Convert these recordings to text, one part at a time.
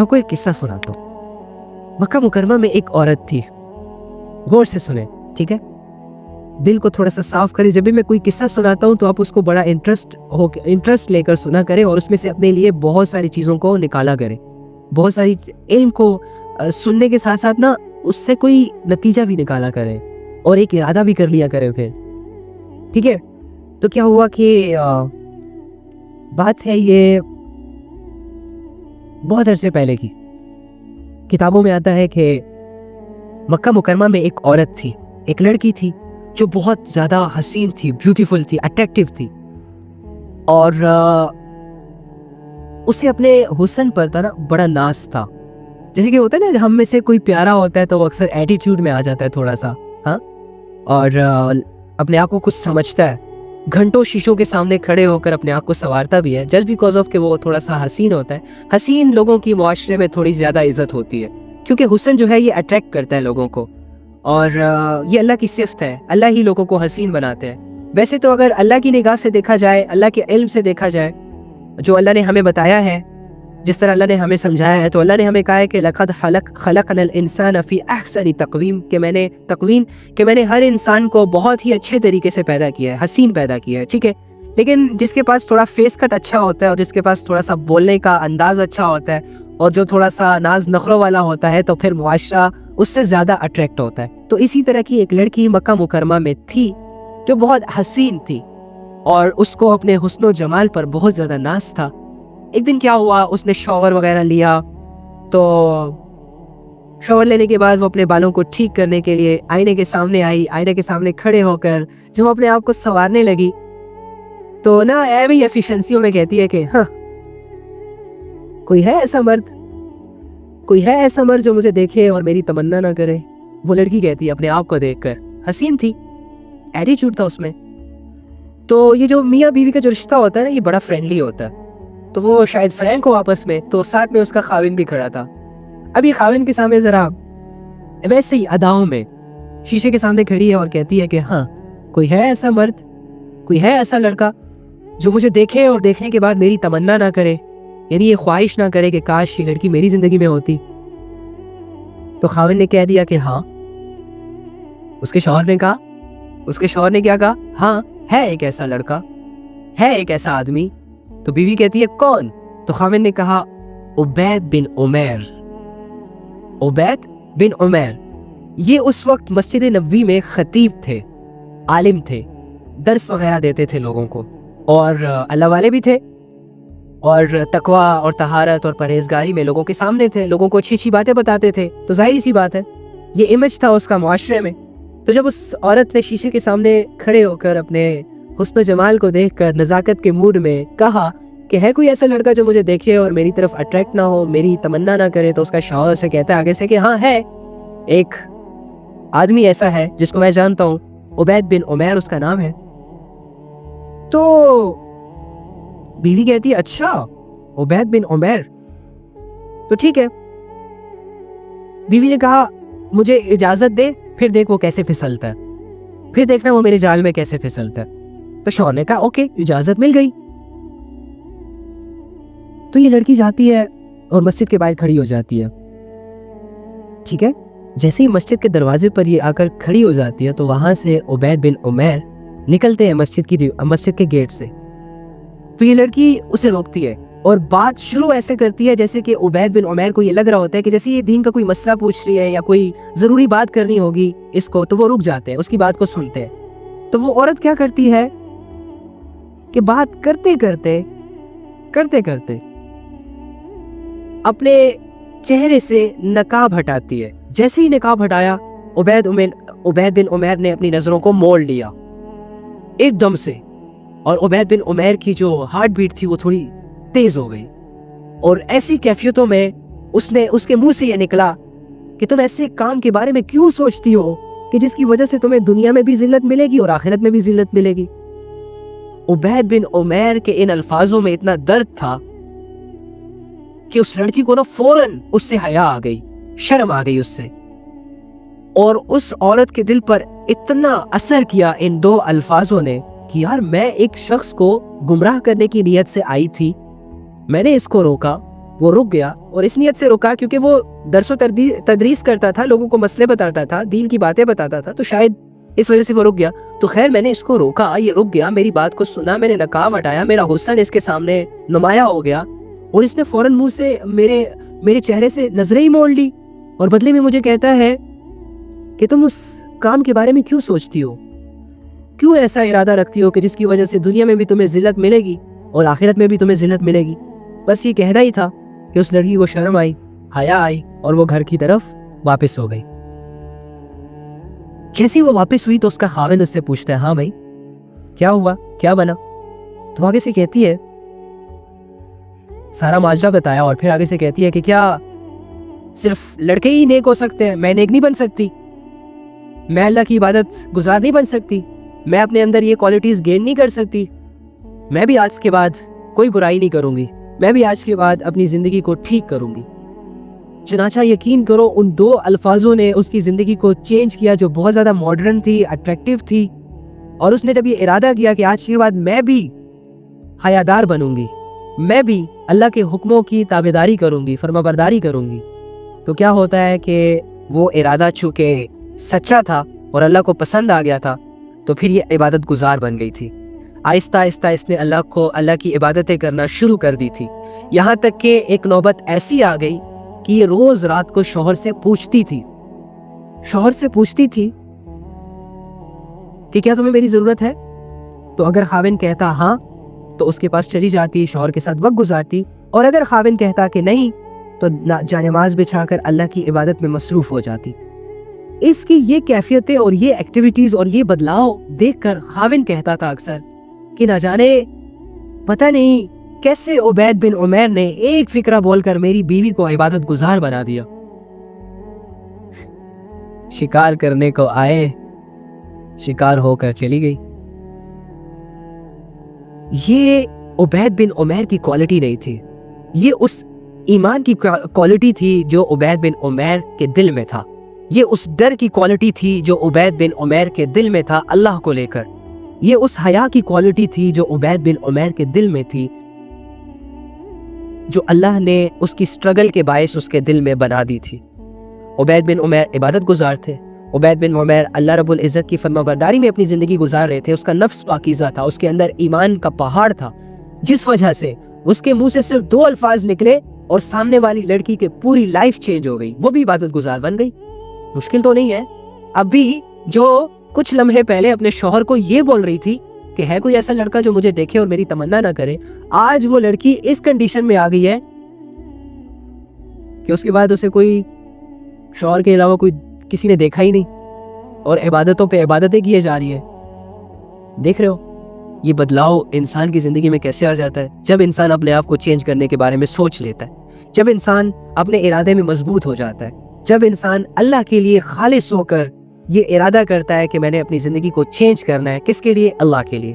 میں کو ایک قصہ سناتا ہوں. مکہ مکرمہ میں ایک عورت تھی. غور سے سنیں, ٹھیک ہے, دل کو تھوڑا سا صاف کرے. جب بھی میں کوئی قصہ سناتا ہوں تو آپ اس کو بڑا انٹرسٹ لے کر سنا کریں, اور اس میں سے اپنے لیے بہت ساری چیزوں کو نکالا کریں. بہت ساری علم کو سننے کے ساتھ ساتھ نا اس سے کوئی نتیجہ بھی نکالا کریں, اور ایک ارادہ بھی کر لیا کریں پھر, ٹھیک ہے. تو کیا ہوا کہ بات ہے یہ بہت عرصے پہلے کی. کتابوں میں آتا ہے کہ مکہ مکرمہ میں ایک عورت تھی, ایک لڑکی تھی جو بہت زیادہ حسین تھی, بیوٹیفل تھی, اٹریکٹیو تھی, اور اسے اپنے حسن پر تھا نا بڑا ناز تھا. جیسے کہ ہوتا ہے نا, ہم میں سے کوئی پیارا ہوتا ہے تو وہ اکثر ایٹیٹیوڈ میں آ جاتا ہے تھوڑا سا, ہاں, اور اپنے آپ کو کچھ سمجھتا ہے. گھنٹوں شیشوں کے سامنے کھڑے ہو کر اپنے آپ کو سنوارتا بھی ہے, جسٹ بیکاز آف کہ وہ تھوڑا سا حسین ہوتا ہے. حسین لوگوں کی معاشرے میں تھوڑی زیادہ عزت ہوتی ہے, کیونکہ حسن جو ہے یہ اٹریکٹ کرتا ہے لوگوں کو, اور یہ اللہ کی صفت ہے. اللہ ہی لوگوں کو حسین بناتے ہیں. ویسے تو اگر اللہ کی نگاہ سے دیکھا جائے, اللہ کے علم سے دیکھا جائے, جو اللہ نے ہمیں بتایا ہے, جس طرح اللہ نے ہمیں سمجھایا ہے, تو اللہ نے ہمیں کہا ہے کہ لَقَدْ خَلَقْنَا الْإِنسَانَ فِي أَحْسَنِ تَقْوِيمٍ, کہ میں نے ہر انسان کو بہت ہی اچھے طریقے سے پیدا کیا ہے, حسین پیدا کیا ہے, ٹھیک ہے. لیکن جس کے پاس تھوڑا فیس کٹ اچھا ہوتا ہے, اور جس کے پاس تھوڑا سا بولنے کا انداز اچھا ہوتا ہے, اور جو تھوڑا سا ناز نخروں والا ہوتا ہے, تو پھر معاشرہ اس سے زیادہ اٹریکٹ ہوتا ہے. تو اسی طرح کی ایک لڑکی مکہ مکرمہ میں تھی جو بہت حسین تھی, اور اس کو اپنے حسن و جمال پر بہت زیادہ ناز تھا. ایک دن کیا ہوا, اس نے شاور وغیرہ لیا, تو شاور لینے کے بعد وہ اپنے بالوں کو ٹھیک کرنے کے لیے آئینے کے سامنے آئی. آئینے کے سامنے کھڑے ہو کر جب وہ اپنے آپ کو سنوارنے لگی, تو نا بھی ایفیشنسیوں میں کہتی ہے کہ ہاں, کوئی ہے ایسا مرد جو مجھے دیکھے اور میری تمنا نہ کرے. وہ لڑکی کہتی ہے اپنے آپ کو دیکھ کر, حسین تھی, ایٹیٹیوڈ تھا اس میں. تو یہ جو میاں بیوی کا جو رشتہ ہوتا ہے نا, یہ بڑا فرینڈلی ہوتا ہے. تو وہ شاید فرینک ہو آپس میں, تو ساتھ میں اس کا خاوند بھی کھڑا تھا. اب یہ خاوند کے سامنے ذرا ویسے ہی اداؤں میں شیشے کے سامنے کھڑی ہے اور کہتی ہے کہ ہاں, کوئی ہے ایسا مرد, کوئی ہے ایسا لڑکا جو مجھے دیکھے اور دیکھنے کے بعد میری تمنا نہ کرے, یعنی یہ خواہش نہ کرے کہ کاش یہ لڑکی میری زندگی میں ہوتی. تو خاوند نے کہہ دیا کہ ہاں. اس کے شوہر نے کیا کہا, ہاں ہے ایک ایسا لڑکا, ہے ایک ایسا آدمی. تو بیوی کہتی ہے کون؟ تو خاوند نے کہا عبید بن عمیر. یہ اس وقت مسجد نبوی میں خطیب تھے, عالم تھے, درس وغیرہ دیتے تھے لوگوں کو, اور اللہ والے بھی تھے, اور تقویٰ اور طہارت اور پرہیزگاری میں لوگوں کے سامنے تھے, لوگوں کو اچھی اچھی باتیں بتاتے تھے. تو ظاہر سی بات ہے یہ امیج تھا اس کا معاشرے میں. تو جب اس عورت نے شیشے کے سامنے کھڑے ہو کر اپنے حسن و جمال کو دیکھ کر نزاکت کے موڈ میں کہا کہ ہے کوئی ایسا لڑکا جو مجھے دیکھے اور میری طرف اٹریکٹ نہ ہو, میری تمنا نہ کرے, تو اس کا شوہر سے کہتا ہے آگے سے کہ ہاں ہے ایک آدمی ایسا ہے جس کو میں جانتا ہوں, عبید بن عمیر اس کا نام ہے. تو بیوی کہتی ہے اچھا عبید بن عمیر, تو ٹھیک ہے. بیوی نے کہا مجھے اجازت دے, پھر دیکھ وہ کیسے پھسلتا ہے, پھر دیکھنا وہ میرے جال میں کیسے پھسلتا ہے. تو شوہر نے کہا اوکے, اجازت مل گئی. تو یہ لڑکی جاتی ہے اور مسجد کے باہر کھڑی ہو جاتی ہے, ٹھیک ہے. جیسے ہی مسجد کے دروازے پر یہ آ کر کھڑی ہو جاتی ہے, تو وہاں سے عبید بن عمیر نکلتے ہیں مسجد کے گیٹ سے. تو یہ لڑکی اسے روکتی ہے اور بات شروع ایسے کرتی ہے جیسے کہ عبید بن عمیر کو یہ لگ رہا ہوتا ہے کہ جیسے یہ دین کا کوئی مسئلہ پوچھ رہی ہے یا کوئی ضروری بات کرنی ہوگی اس کو, تو وہ رک جاتے ہیں, اس کی بات کو سنتے ہیں. تو وہ عورت کیا کرتی ہے کہ بات کرتے کرتے اپنے چہرے سے نقاب ہٹاتی ہے. جیسے ہی نقاب ہٹایا, عبید بن عمیر نے اپنی نظروں کو موڑ لیا ایک دم سے, اور عبید بن عمیر کی جو ہارٹ بیٹ تھی وہ تھوڑی تیز ہو گئی, اور ایسی کیفیتوں میں اس کے منہ سے یہ نکلا کہ تم ایسے کام کے بارے میں کیوں سوچتی ہو کہ جس کی وجہ سے تمہیں دنیا میں بھی ذلت ملے گی اور آخرت میں بھی ذلت ملے گی. عبید بن عمیر کے ان الفاظوں میں اتنا درد تھا کہ اس لڑکی کو نا فوراً اس سے حیا آ گئی, شرم آ گئی اس سے, اور اس عورت کے دل پر اتنا اثر کیا ان دو الفاظوں نے کہ یار میں ایک شخص کو گمراہ کرنے کی نیت سے آئی تھی, میں نے اس کو روکا, وہ رک گیا، اور اس نیت سے رکا کیونکہ وہ درس و تدریس کرتا تھا، لوگوں کو مسئلے بتاتا تھا، دین کی باتیں بتاتا تھا، تو شاید اس وجہ سے وہ رک گیا۔ تو خیر میں نے اس کو روکا، یہ رک گیا، میری بات کو سنا، میں نے نقاب ہٹایا، میرا حسن اس کے سامنے نمایاں ہو گیا، اور اس نے فوراً منہ سے میرے چہرے سے نظریں ہی موڑ لی، اور بدلے میں مجھے کہتا ہے کہ تم اس کام کے بارے میں کیوں سوچتی ہو، کیوں ایسا ارادہ رکھتی ہو کہ جس کی وجہ سے دنیا میں بھی تمہیں ذلت ملے گی اور آخرت میں بھی تمہیں ذلت ملے گی۔ بس یہ کہنا ہی تھا کہ اس لڑکی کو شرم آئی، حیا آئی، اور وہ گھر کی طرف واپس ہو گئی۔ جیسے وہ واپس ہوئی تو اس کا خاوند اس سے پوچھتا ہے، ہاں بھائی کیا ہوا، کیا بنا؟ تو آگے سے کہتی ہے، سارا ماجرا بتایا، اور پھر آگے سے کہتی ہے کہ کیا صرف لڑکے ہی نیک ہو سکتے ہیں، میں نیک نہیں بن سکتی، میں اللہ کی عبادت گزار نہیں بن سکتی، میں اپنے اندر یہ کوالٹیز گین نہیں کر سکتی، میں بھی آج کے بعد کوئی برائی نہیں کروں گی، میں بھی آج کے بعد اپنی زندگی کو ٹھیک کروں گی۔ چنانچہ یقین کرو ان 2 الفاظوں نے اس کی زندگی کو چینج کیا، جو بہت زیادہ ماڈرن تھی، اٹریکٹیو تھی، اور اس نے جب یہ ارادہ کیا کہ آج کے بعد میں بھی حیادار بنوں گی، میں بھی اللہ کے حکموں کی تابعداری کروں گی، فرما برداری کروں گی، تو کیا ہوتا ہے کہ وہ ارادہ چونکہ سچا تھا اور اللہ کو پسند آ گیا تھا، تو پھر یہ عبادت گزار بن گئی تھی۔ آہستہ آہستہ اس نے اللہ کی عبادتیں کرنا شروع کر دی تھی، یہاں تک کہ ایک نوبت ایسی آ گئی کہ یہ روز رات کو شوہر سے پوچھتی تھی کہ کیا تمہیں میری ضرورت ہے؟ تو اگر خاوند کہتا ہاں تو اس کے پاس چلی جاتی، شوہر کے ساتھ وقت گزارتی، اور اگر خاوند کہتا کہ نہیں تو جانماز بچھا کر اللہ کی عبادت میں مصروف ہو جاتی۔ اس کی یہ کیفیتیں اور یہ ایکٹیویٹیز اور یہ بدلاؤ دیکھ کر خاوند کہتا تھا اکثر کہ نہ جانے پتہ نہیں کیسے عبید بن عمیر نے ایک فکرہ بول کر میری بیوی کو عبادت گزار بنا دیا۔ شکار کرنے کو آئے، شکار ہو کر چلی گئی۔ یہ عبید بن عمیر کی کوالٹی نہیں تھی، یہ اس ایمان کی کوالٹی تھی جو عبید بن عمیر کے دل میں تھا، یہ اس ڈر کی کوالٹی تھی جو عبید بن عمیر کے دل میں تھا اللہ کو لے کر، یہ اس حیا کی کوالٹی تھی جو عبید بن عمیر کے دل میں تھی، جو اللہ نے اس کی سٹرگل کے باعث اس کے دل میں بنا دی تھی۔ عبید بن عمیر عبادت گزار تھے، عبید بن عمیر اللہ رب العزت کی فرما برداری میں اپنی زندگی گزار رہے تھے، اس کا نفس پاکیزہ تھا، اس کے اندر ایمان کا پہاڑ تھا، جس وجہ سے اس کے منہ سے صرف 2 الفاظ نکلے اور سامنے والی لڑکی کے پوری لائف چینج ہو گئی، وہ بھی عبادت گزار بن گئی۔ مشکل تو نہیں ہے، ابھی جو کچھ لمحے پہلے اپنے شوہر کو یہ بول رہی تھی کہ ہے کوئی ایسا لڑکا جو مجھے دیکھے اور میری تمنا نہ کرے، آج وہ لڑکی اس کنڈیشن میں آ گئی ہے کہ اس کے بعد اسے کوئی شوہر کے علاوہ کوئی کسی نے دیکھا ہی نہیں، اور عبادتوں پہ عبادتیں کیے جا رہی ہیں۔ دیکھ رہے ہو یہ بدلاؤ انسان کی زندگی میں کیسے آ جاتا ہے؟ جب انسان اپنے آپ کو چینج کرنے کے بارے میں سوچ لیتا ہے، جب انسان اپنے ارادے میں مضبوط ہو جاتا ہے، جب انسان اللہ کے لیے خالص ہو کر یہ ارادہ کرتا ہے کہ میں نے اپنی زندگی کو چینج کرنا ہے۔ کس کے لیے؟ اللہ کے لیے۔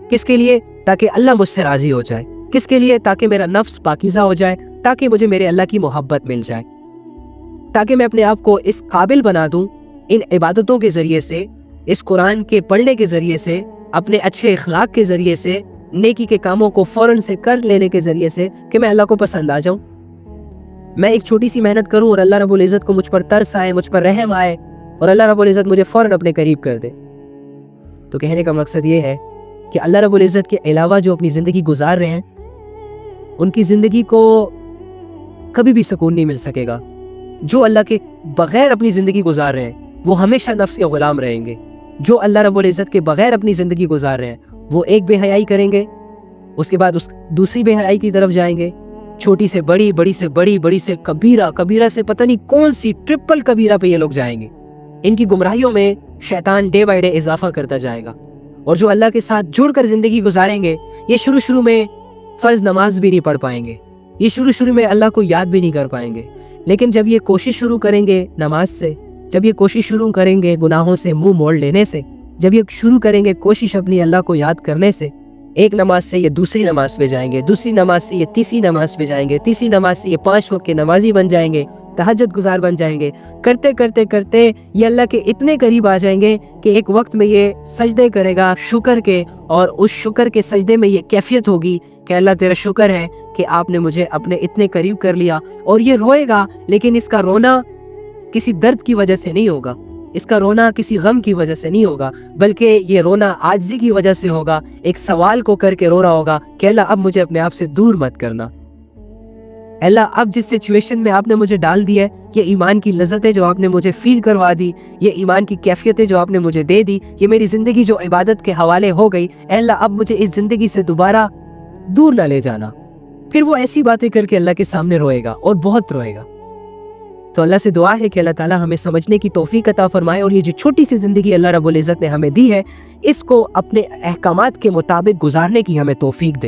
کس کے لیے؟ تاکہ اللہ مجھ سے راضی ہو جائے۔ کس کے لیے؟ تاکہ میرا نفس پاکیزہ ہو جائے، تاکہ مجھے میرے اللہ کی محبت مل جائے، تاکہ میں اپنے آپ کو اس قابل بنا دوں ان عبادتوں کے ذریعے سے، اس قرآن کے پڑھنے کے ذریعے سے، اپنے اچھے اخلاق کے ذریعے سے، نیکی کے کاموں کو فوراً سے کر لینے کے ذریعے سے، کہ میں اللہ کو پسند آ جاؤں، میں ایک چھوٹی سی محنت کروں اور اللہ رب العزت کو مجھ پر ترس آئے، مجھ پر رحم آئے، اور اللہ رب العزت مجھے فوراً اپنے قریب کر دے۔ تو کہنے کا مقصد یہ ہے کہ اللہ رب العزت کے علاوہ جو اپنی زندگی گزار رہے ہیں، ان کی زندگی کو کبھی بھی سکون نہیں مل سکے گا۔ جو اللہ کے بغیر اپنی زندگی گزار رہے ہیں وہ ہمیشہ نفس کے غلام رہیں گے۔ جو اللہ رب العزت کے بغیر اپنی زندگی گزار رہے ہیں وہ ایک بے حیائی کریں گے، اس کے بعد دوسری بے حیائی کی طرف جائیں گے، چھوٹی سے بڑی، بڑی سے بڑی، بڑی سے کبیرہ، کبیرہ سے پتہ نہیں کون سی ٹرپل کبیرہ پہ یہ لوگ جائیں گے۔ ان کی گمراہیوں میں شیطان ڈے بائی ڈے اضافہ کرتا جائے گا۔ اور جو اللہ کے ساتھ جڑ کر زندگی گزاریں گے، یہ شروع میں فرض نماز بھی نہیں پڑھ پائیں گے، یہ شروع میں اللہ کو یاد بھی نہیں کر پائیں گے، لیکن جب یہ کوشش شروع کریں گے نماز سے، جب یہ کوشش شروع کریں گے گناہوں سے منہ موڑ لینے سے، جب یہ شروع کریں گے کوشش اپنی اللہ کو یاد کرنے سے، ایک نماز سے یہ دوسری نماز پہ جائیں گے، دوسری نماز سے یہ تیسری نماز پہ جائیں گے، تیسری نماز سے یہ 5 وقت کے نمازی بن جائیں گے، تہجد گزار بن جائیں گے، کرتے کرتے کرتے یہ اللہ کے اتنے قریب آ جائیں گے کہ ایک وقت میں یہ سجدے کرے گا شکر کے، اور اس شکر کے سجدے میں یہ کیفیت ہوگی کہ اللہ تیرا شکر ہے کہ آپ نے مجھے اپنے اتنے قریب کر لیا. اور یہ روئے گا لیکن اس کا رونا کسی درد کی وجہ سے نہیں ہوگا, اس کا رونا کسی غم کی وجہ سے نہیں ہوگا, بلکہ یہ رونا عاجزی کی وجہ سے ہوگا. ایک سوال کو کر کے رو رہا ہوگا کہ اللہ اب مجھے اپنے آپ سے دور مت کرنا, اللہ اب جس سچویشن میں آپ نے مجھے ڈال دی ہے, یہ ایمان کی لذتیں جو آپ نے مجھے فیل کروا دی, یہ ایمان کی کیفیتیں جو آپ نے مجھے دے دی, یہ میری زندگی جو عبادت کے حوالے ہو گئی, اے اللہ اب مجھے اس زندگی سے دوبارہ دور نہ لے جانا. پھر وہ ایسی باتیں کر کے اللہ کے سامنے روئے گا اور بہت روئے گا. تو اللہ سے دعا ہے کہ اللہ تعالیٰ ہمیں سمجھنے کی توفیق عطا فرمائے, اور یہ جو چھوٹی سی زندگی اللہ رب العزت نے ہمیں دی ہے, اس کو اپنے احکامات کے مطابق گزارنے کی ہمیں توفیق دے.